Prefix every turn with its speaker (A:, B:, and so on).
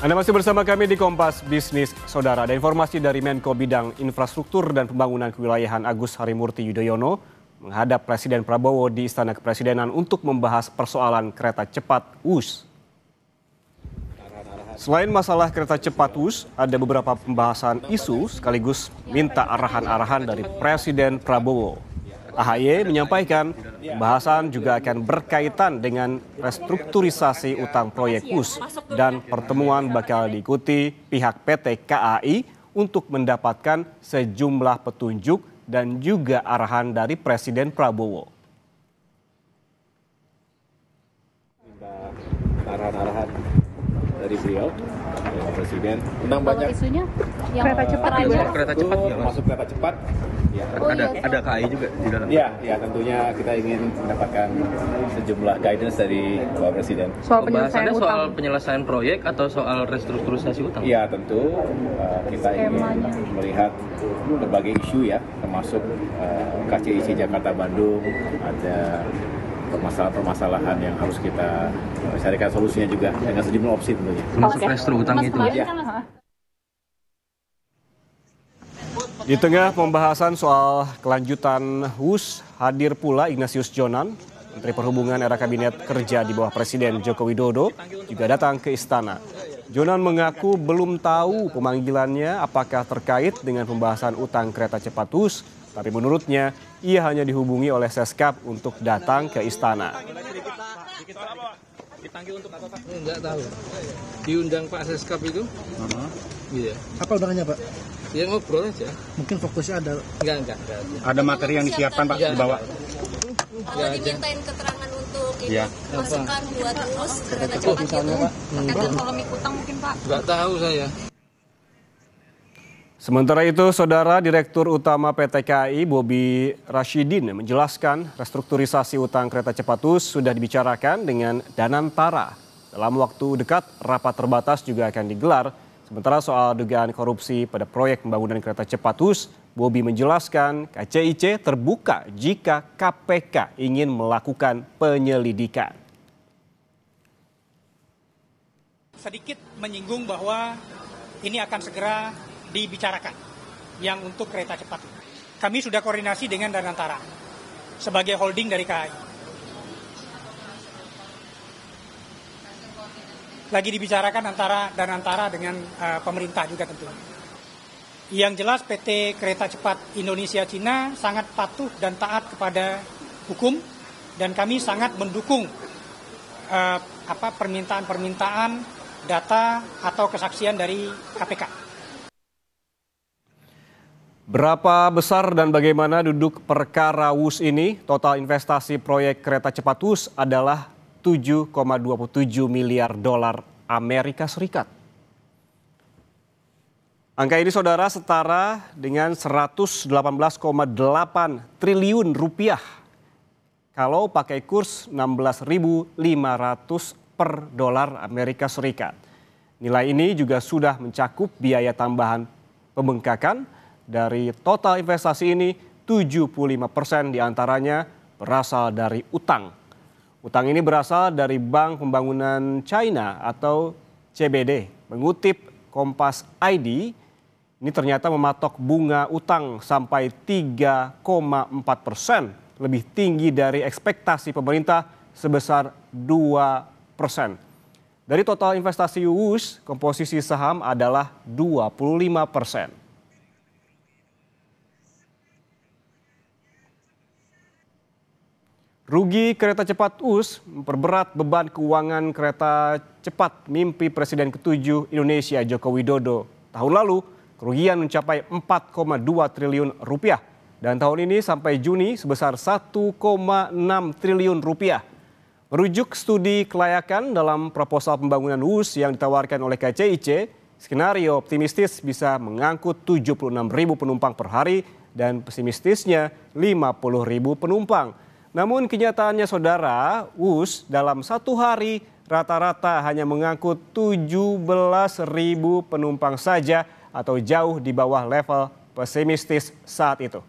A: Anda masih bersama kami di Kompas Bisnis, Saudara. Ada informasi dari Menko Bidang Infrastruktur dan Pembangunan Kewilayahan Agus Harimurti Yudhoyono menghadap Presiden Prabowo di Istana Kepresidenan untuk membahas persoalan kereta cepat WUS. Selain masalah kereta cepat WUS, ada beberapa pembahasan isu sekaligus minta arahan-arahan dari Presiden Prabowo. AHY menyampaikan pembahasan juga akan berkaitan dengan restrukturisasi utang proyek WUS dan pertemuan bakal diikuti pihak PT KAI untuk mendapatkan sejumlah petunjuk dan juga arahan dari Presiden Prabowo.
B: Arahan-arahan dari beliau, Presiden tentang banyak
C: isunya yang
D: kereta cepat juga.
B: Kereta cepat masuk kereta cepat. Ya.
D: Ada KAI juga di dalam.
B: Ya, tentunya kita ingin mendapatkan sejumlah guidance dari Bapak Presiden.
D: Pembahasannya soal penyelesaian proyek atau soal restrukturisasi utang?
B: Ya, tentu kita ingin melihat berbagai isu ya, termasuk KCIC Jakarta Bandung, ada permasalahan-permasalahan yang harus kita carikan solusinya juga dengan sejumlah opsi tentunya.
D: Termasuk restruktur utang itu.
B: Ya.
A: Di tengah pembahasan soal kelanjutan WUS, hadir pula Ignatius Jonan, Menteri Perhubungan era Kabinet Kerja di bawah Presiden Joko Widodo, juga datang ke istana. Jonan mengaku belum tahu pemanggilannya apakah terkait dengan pembahasan utang kereta cepat WUS, tapi menurutnya ia hanya dihubungi oleh Seskap untuk datang ke istana.
E: Dipanggil untuk apa, Pak? Enggak tahu. Diundang Pak Seskap itu? Iya.
F: Apa undangannya, Pak?
E: Ya ngobrol aja.
F: Mungkin fokusnya ada.
E: Enggak.
F: Ada materi yang disiapkan, Pak, dibawa.
C: Dimintain keterangan untuk ini, masukan buat terus kereta cepat gitu. Terkait polemik utang mungkin, Pak?
E: Enggak tahu saya.
A: Sementara itu, Saudara Direktur Utama PT KAI Bobi Rashidin menjelaskan restrukturisasi utang kereta cepat WUS sudah dibicarakan dengan Danantara. Dalam waktu dekat, rapat terbatas juga akan digelar. Sementara soal dugaan korupsi pada proyek pembangunan kereta cepat WUS, Bobi menjelaskan KCIC terbuka jika KPK ingin melakukan penyelidikan.
G: Sedikit menyinggung bahwa ini akan segera dibicarakan yang untuk kereta cepat. Kami sudah koordinasi dengan Danantara sebagai holding dari KAI. Lagi dibicarakan antara Danantara dengan pemerintah juga tentunya. Yang jelas PT Kereta Cepat Indonesia Cina sangat patuh dan taat kepada hukum dan kami sangat mendukung permintaan-permintaan data atau kesaksian dari KPK.
A: Berapa besar dan bagaimana duduk perkara WUS ini? Total investasi proyek kereta cepat WUS adalah 7,27 miliar dolar Amerika Serikat. Angka ini, Saudara, setara dengan 118,8 triliun rupiah. Kalau pakai kurs 16.500 per dolar Amerika Serikat. Nilai ini juga sudah mencakup biaya tambahan pembengkakan. Dari total investasi ini, 75% diantaranya berasal dari utang. Utang ini berasal dari Bank Pembangunan China atau CBD. Mengutip Kompas ID, ini ternyata mematok bunga utang sampai 3,4%, lebih tinggi dari ekspektasi pemerintah sebesar 2%. Dari total investasi WUS, komposisi saham adalah 25%. Rugi kereta cepat WUS memperberat beban keuangan kereta cepat mimpi Presiden ke-7 Indonesia Joko Widodo. Tahun lalu kerugian mencapai 4,2 triliun rupiah dan tahun ini sampai Juni sebesar 1,6 triliun rupiah. Merujuk studi kelayakan dalam proposal pembangunan WUS yang ditawarkan oleh KCIC, skenario optimistis bisa mengangkut 76.000 penumpang per hari dan pesimistisnya 50.000 penumpang. Namun kenyataannya, Saudara, WUS dalam satu hari rata-rata hanya mengangkut 17.000 penumpang saja atau jauh di bawah level pesimistis saat itu.